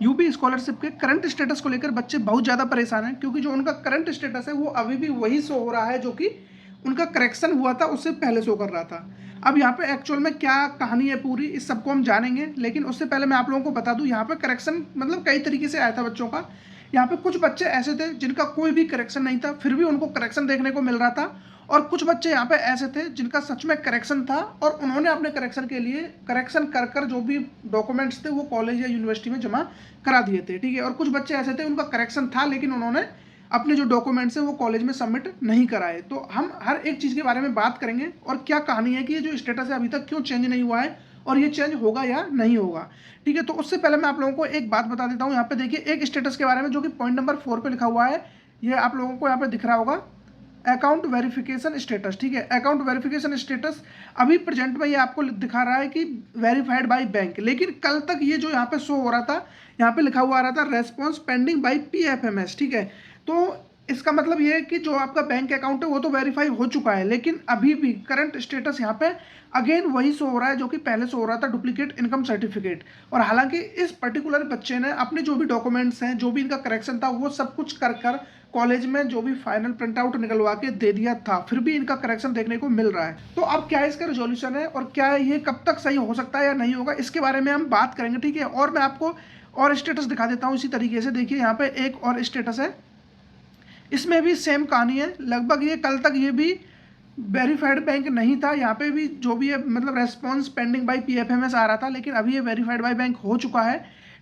UP scholarship के current status को लेकर बच्चे बहुत ज़्यादा परेशान हैं, क्योंकि जो उनका करंट स्टेटस है वो अभी भी वही शो हो रहा है जो कि उनका करेक्शन हुआ था उससे पहले शो कर रहा था। अब यहाँ पे एक्चुअल में क्या कहानी है पूरी, इस सबको हम जानेंगे, लेकिन उससे पहले मैं आप लोगों को बता दूं, यहाँ पे करेक्शन मतलब कई तरीके से आया था बच्चों का। यहाँ पे कुछ बच्चे ऐसे थे जिनका कोई भी करेक्शन नहीं था, फिर भी उनको करेक्शन देखने को मिल रहा था, और कुछ बच्चे यहाँ पे ऐसे थे जिनका सच में करेक्शन था और उन्होंने अपने करेक्शन के लिए करेक्शन कर कर जो भी डॉक्यूमेंट्स थे वो कॉलेज या यूनिवर्सिटी में जमा करा दिए थे, ठीक है। और कुछ बच्चे ऐसे थे उनका करेक्शन था लेकिन उन्होंने अपने जो डॉक्यूमेंट्स है वो कॉलेज में सबमिट नहीं कराए। तो हम हर एक चीज़ के बारे में बात करेंगे और क्या कहानी है कि ये जो स्टेटस है अभी तक क्यों चेंज नहीं हुआ है और ये चेंज होगा या नहीं होगा, ठीक है। तो उससे पहले मैं आप लोगों को एक बात बता देता हूँ। यहाँ पे देखिए एक स्टेटस के बारे में जो कि पॉइंट नंबर 4 पे लिखा हुआ है, ये आप लोगों को यहाँ पे दिख रहा होगा, अकाउंट वेरिफिकेशन स्टेटस, ठीक है। अकाउंट वेरिफिकेशन स्टेटस अभी प्रेजेंट में ये आपको दिखा रहा है कि वेरीफाइड बाय बैंक, लेकिन कल तक ये जो यहाँ पे शो हो रहा था, यहाँ पे लिखा हुआ आ रहा था रेस्पॉन्स पेंडिंग बाय पीएफएमएस, ठीक है। तो इसका मतलब ये है कि जो आपका बैंक अकाउंट है वो तो वेरीफाई हो चुका है, लेकिन अभी भी करंट स्टेटस यहाँ पे अगेन वही शो हो रहा है जो कि पहले शो हो रहा था, डुप्लीकेट इनकम सर्टिफिकेट। और हालांकि इस पर्टिकुलर बच्चे ने अपने जो भी डॉक्यूमेंट्स हैं, जो भी इनका करेक्शन था, वो सब कुछ कर कर कॉलेज में जो भी फाइनल प्रिंट आउट निकलवा के दे दिया था, फिर भी इनका करेक्शन देखने को मिल रहा है। तो अब क्या इसका रिजोल्यूशन है और क्या ये कब तक सही हो सकता है या नहीं होगा, इसके बारे में हम बात करेंगे, ठीक है। और मैं आपको और स्टेटस दिखा देता हूँ इसी तरीके से। देखिए यहाँ पे एक और स्टेटस है, इसमें भी सेम कहानी है लगभग। ये कल तक ये भी वेरीफाइड बैंक नहीं था, यहाँ पे भी जो भी है मतलब रेस्पॉन्स पेंडिंग बाय पीएफएमएस आ रहा था, लेकिन अभी ये वेरीफाइड बाय बैंक हो चुका है,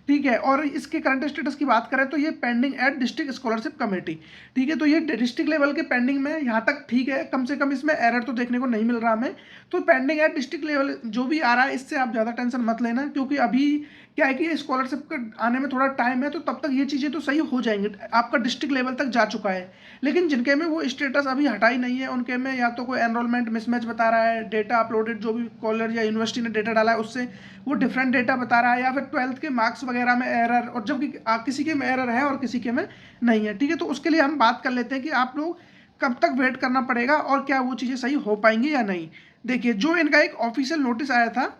ठीक है। और इसके करंट स्टेटस की बात करें तो ये pending at district scholarship committee, ठीक है। तो ये डिस्ट्रिक्ट लेवल के पेंडिंग में, यहाँ तक ठीक है, कम से कम इसमें एरर तो देखने को नहीं मिल रहा हमें। तो पेंडिंग एट डिस्ट्रिक्ट लेवल जो भी आ रहा है इससे आप ज़्यादा टेंशन मत लेना, क्योंकि अभी क्या है कि स्कॉलरशिप का आने में थोड़ा टाइम है, तो तब तक ये चीज़ें तो सही हो जाएंगी, आपका डिस्ट्रिक्ट लेवल तक जा चुका है। लेकिन जिनके में वो स्टेटस अभी हटा ही नहीं है, उनके में या तो कोई एनरोलमेंट मिसमैच बता रहा है, डेटा अपलोडेड जो भी कॉलेज या यूनिवर्सिटी ने डेटा डाला है उससे वो डिफरेंट डेटा बता रहा है, या फिर 12th के मार्क्स वगैरह में एरर, और जबकि किसी के में एरर है और किसी के में नहीं है, ठीक है। तो उसके लिए हम बात कर लेते हैं कि आप लोग कब तक वेट करना पड़ेगा और क्या वो चीज़ें सही हो पाएंगी या नहीं। देखिए जो इनका एक ऑफिशियल नोटिस आया था,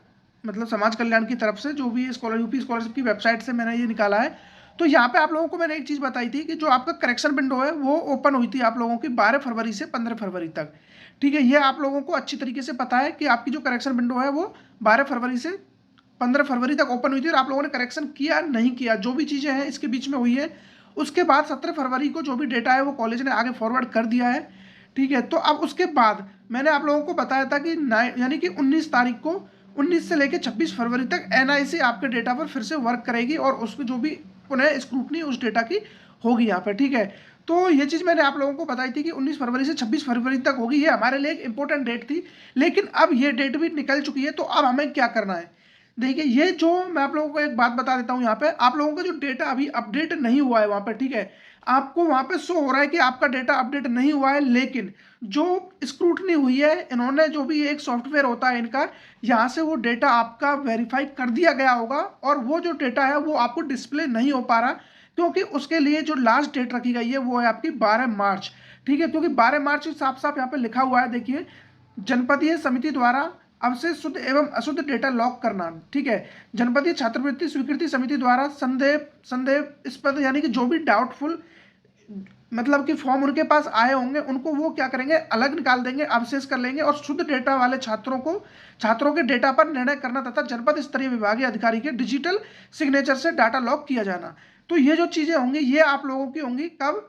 मतलब समाज कल्याण की तरफ से, जो भी यूपी स्कॉलरशिप की वेबसाइट से मैंने ये निकाला है, तो यहाँ पे आप लोगों को मैंने एक चीज़ बताई थी कि जो आपका करेक्शन विंडो है वो ओपन हुई थी आप लोगों की 12 फरवरी से 15 फरवरी तक, ठीक है। ये आप लोगों को अच्छी तरीके से पता है कि आपकी जो करेक्शन विंडो है वो 12 फरवरी से 15 फरवरी तक ओपन हुई थी, और आप लोगों ने करेक्शन किया नहीं किया, जो भी चीज़ें हैं इसके बीच में हुई है। उसके बाद 17 फरवरी को जो भी डेटा है वो कॉलेज ने आगे फॉरवर्ड कर दिया है, ठीक है। तो अब उसके बाद मैंने आप लोगों को बताया था कि यानी कि 19 तारीख को, 19 से लेकर 26 फरवरी तक एनआईसी आपके डेटा पर फिर से वर्क करेगी और उसमें जो भी पुनः स्क्रूटनी उस डेटा की होगी यहाँ पर, ठीक है। तो ये चीज़ मैंने आप लोगों को बताई थी कि 19 फरवरी से 26 फरवरी तक होगी, ये हमारे लिए एक इंपॉर्टेंट डेट थी, लेकिन अब ये डेट भी निकल चुकी है। तो अब हमें क्या करना है, देखिए ये जो मैं आप लोगों को एक बात बता देता हूँ, यहाँ पे आप लोगों का जो डेटा अभी अपडेट नहीं हुआ है वहाँ पे, ठीक है, आपको वहाँ पे शो हो रहा है कि आपका डेटा अपडेट नहीं हुआ है, लेकिन जो स्क्रूटनी हुई है, इन्होंने जो भी एक सॉफ्टवेयर होता है इनका, यहाँ से वो डेटा आपका वेरीफाई कर दिया गया होगा, और वो जो डेटा है वो आपको डिस्प्ले नहीं हो पा रहा, क्योंकि उसके लिए जो लास्ट डेट रखी गई है वो है आपकी 12 मार्च, ठीक है। क्योंकि 12 मार्च साफ साफ यहाँ पे लिखा हुआ है, देखिए, जनपदीय समिति द्वारा अवशेष शुद्ध एवं अशुद्ध डेटा लॉक करना, ठीक है। जनपदीय छात्रवृत्ति स्वीकृति समिति द्वारा संदेहास्पद यानी कि जो भी डाउटफुल मतलब कि फॉर्म उनके पास आए होंगे उनको वो क्या करेंगे, अलग निकाल देंगे, अवशेष कर लेंगे, और शुद्ध डेटा वाले छात्रों के डेटा पर निर्णय करना तथा जनपद स्तरीय विभागीय अधिकारी के डिजिटल सिग्नेचर से डाटा लॉक किया जाना। तो ये जो चीज़ें होंगी ये आप लोगों की होंगी कब,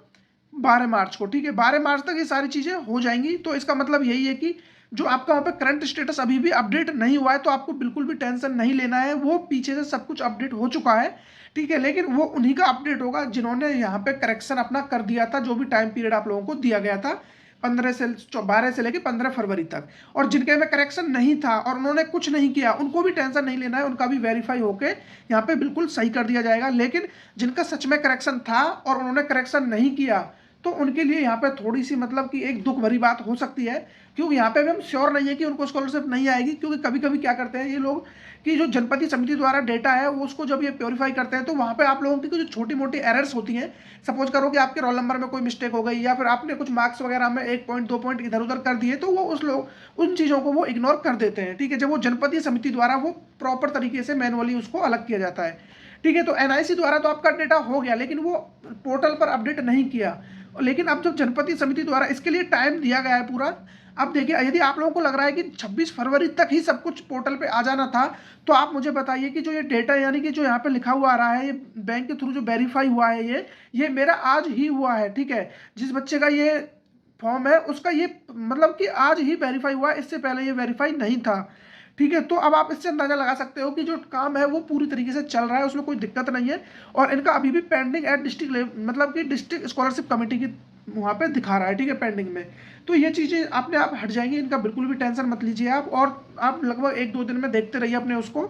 12 मार्च को, ठीक है। 12 मार्च तक ये सारी चीज़ें हो जाएंगी। तो इसका मतलब यही है कि जो आपका वहाँ पे करंट स्टेटस अभी भी अपडेट नहीं हुआ है तो आपको बिल्कुल भी टेंशन नहीं लेना है, वो पीछे से सब कुछ अपडेट हो चुका है, ठीक है। लेकिन वो उन्हीं का अपडेट होगा जिन्होंने यहाँ पे करेक्शन अपना कर दिया था, जो भी टाइम पीरियड आप लोगों को दिया गया था 12 से लेकर 15 फरवरी तक। और जिनके में करेक्शन नहीं था और उन्होंने कुछ नहीं किया उनको भी टेंशन नहीं लेना है, उनका भी वेरीफाई होके यहाँ पे बिल्कुल सही कर दिया जाएगा। लेकिन जिनका सच में करेक्शन था और उन्होंने करेक्शन नहीं किया तो उनके लिए यहाँ पे थोड़ी सी मतलब कि एक दुख भरी बात हो सकती है, क्योंकि यहाँ पे भी हम श्योर नहीं है कि उनको स्कॉलरशिप नहीं आएगी। क्योंकि कभी कभी क्या करते हैं ये लोग कि जो जनपदीय समिति द्वारा डेटा है वो उसको जब ये प्योरीफाई करते हैं तो वहाँ पे आप लोगों की कुछ छोटी मोटी एरर्स होती हैं। सपोज करो कि आपके रोल नंबर में कोई मिस्टेक हो गई या फिर आपने कुछ मार्क्स वगैरह में 1 पॉइंट 2 पॉइंट इधर उधर कर दिए, तो वो उन चीज़ों को वो इग्नोर कर देते हैं, ठीक है। जब वो जनपदीय समिति द्वारा वो प्रॉपर तरीके से मैनुअली उसको अलग किया जाता है, ठीक है। तो एनआईसी द्वारा तो आपका डेटा हो गया, लेकिन वो पोर्टल पर अपडेट नहीं किया। लेकिन अब जब जनपति समिति द्वारा इसके लिए टाइम दिया गया है पूरा, अब देखिए यदि आप लोगों को लग रहा है कि 26 फरवरी तक ही सब कुछ पोर्टल पे आ जाना था, तो आप मुझे बताइए कि जो ये डेटा यानी कि जो यहाँ पे लिखा हुआ आ रहा है, ये बैंक के थ्रू जो वेरीफाई हुआ है, ये मेरा आज ही हुआ है। ठीक है, जिस बच्चे का ये फॉर्म है उसका ये मतलब कि आज ही वेरीफाई हुआ है, इससे पहले ये वेरीफाई नहीं था। ठीक है, तो अब आप इससे अंदाजा लगा सकते हो कि जो काम है वो पूरी तरीके से चल रहा है, उसमें कोई दिक्कत नहीं है। और इनका अभी भी पेंडिंग एट डिस्ट्रिक्ट लेवल, मतलब कि डिस्ट्रिक्ट स्कॉलरशिप कमेटी की वहाँ पे दिखा रहा है। ठीक है, पेंडिंग में। तो ये चीज़ें अपने आप हट जाएंगी, इनका बिल्कुल भी टेंशन मत लीजिए आप, और आप लगभग 1-2 दिन में देखते रहिए अपने उसको।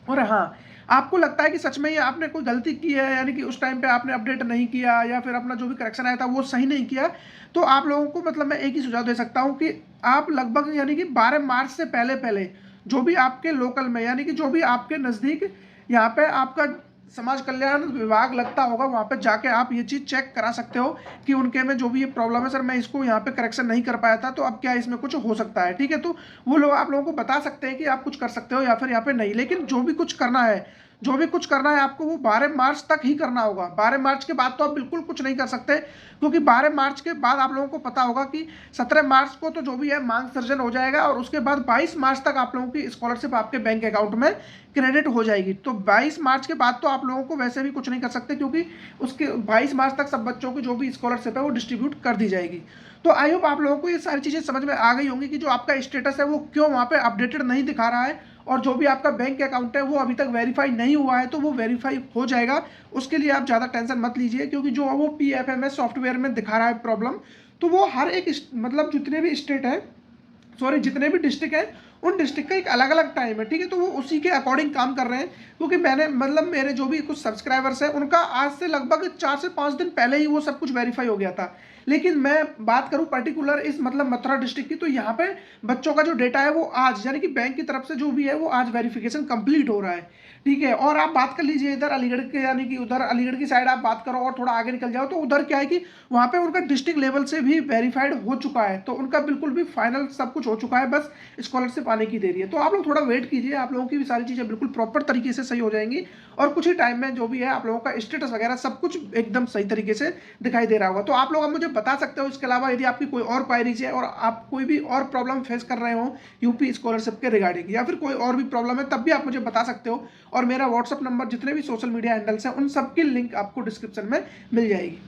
और हाँ, आपको लगता है कि सच में ये आपने कोई गलती की है, यानी कि उस टाइम पे आपने अपडेट नहीं किया या फिर अपना जो भी करेक्शन आया था वो सही नहीं किया, तो आप लोगों को मतलब मैं एक ही सुझाव दे सकता हूँ कि आप लगभग यानी कि 12 मार्च से पहले पहले जो भी आपके लोकल में, यानी कि जो भी आपके नज़दीक यहाँ पे आपका समाज कल्याण विभाग लगता होगा, वहाँ पे जाके आप ये चीज़ चेक करा सकते हो कि उनके में जो भी ये प्रॉब्लम है, सर मैं इसको यहाँ पे करेक्शन नहीं कर पाया था, तो अब क्या इसमें कुछ हो सकता है। ठीक है, तो वो लोग आप लोगों को बता सकते हैं कि आप कुछ कर सकते हो या फिर यहाँ पे नहीं। लेकिन जो भी कुछ करना है, आपको वो 12 मार्च तक ही करना होगा। 12 मार्च के बाद तो आप बिल्कुल कुछ नहीं कर सकते, क्योंकि 12 मार्च के बाद आप लोगों को पता होगा कि 17 मार्च को तो जो भी है मांग सर्जन हो जाएगा, और उसके बाद 22 मार्च तक आप लोगों की स्कॉलरशिप आपके बैंक अकाउंट में क्रेडिट हो जाएगी। तो 22 मार्च के बाद तो आप लोगों को वैसे भी कुछ नहीं कर सकते, क्योंकि उसके 22 मार्च तक सब बच्चों की जो भी स्कॉलरशिप है वो डिस्ट्रीब्यूट कर दी जाएगी। तो आई होप आप लोगों को ये सारी चीज़ें समझ में आ गई होंगी कि जो आपका स्टेटस है वो क्यों वहाँ पे अपडेटेड नहीं दिखा रहा है, और जो भी आपका बैंक अकाउंट है वो अभी तक वेरीफाई नहीं हुआ है, तो वो वेरीफाई हो जाएगा। उसके लिए आप ज़्यादा टेंशन मत लीजिए, क्योंकि जो वो PFMS सॉफ्टवेयर में दिखा रहा है प्रॉब्लम, तो वो हर एक मतलब जितने भी स्टेट है, सॉरी जितने भी डिस्ट्रिक्ट हैं, उन डिस्ट्रिक्ट का एक अलग अलग टाइम है। ठीक है, तो वो उसी के अकॉर्डिंग काम कर रहे हैं, क्योंकि मैंने मतलब मेरे जो भी कुछ सब्सक्राइबर्स हैं उनका आज से लगभग 4 से 5 दिन पहले ही वो सब कुछ वेरीफाई हो गया था। लेकिन मैं बात करूं पर्टिकुलर इस मतलब मथुरा डिस्ट्रिक्ट की, तो यहाँ पे बच्चों का जो डेटा है वो आज यानी कि बैंक की तरफ से जो भी है वो आज वेरिफिकेशन कंप्लीट हो रहा है। ठीक है, और आप बात कर लीजिए इधर अलीगढ़ के, यानी कि उधर अलीगढ़ की साइड आप बात करो और थोड़ा आगे निकल जाओ, तो उधर क्या है कि वहाँ पे उनका डिस्ट्रिक्ट लेवल से भी वेरीफाइड हो चुका है, तो उनका बिल्कुल भी फाइनल सब कुछ हो चुका है, बस स्कॉलरशिप आने की देरी है। तो आप लोग थोड़ा वेट कीजिए, आप लोगों की भी सारी चीज़ें बिल्कुल प्रॉपर तरीके से सही हो जाएंगी, और कुछ ही टाइम में जो भी है आप लोगों का स्टेटस वगैरह सब कुछ एकदम सही तरीके से दिखाई दे रहा होगा। तो आप लोग अब मुझे बता सकते हो, इसके अलावा यदि आपकी कोई और क्वायरीज है और आप कोई भी और प्रॉब्लम फेस कर रहे हो यूपी स्कॉलरशिप के रिगार्डिंग, या फिर कोई और भी प्रॉब्लम है, तब भी आप मुझे बता सकते हो। और मेरा व्हाट्सअप नंबर, जितने भी सोशल मीडिया हैंडल्स हैं, उन सब की लिंक आपको डिस्क्रिप्शन में मिल जाएगी।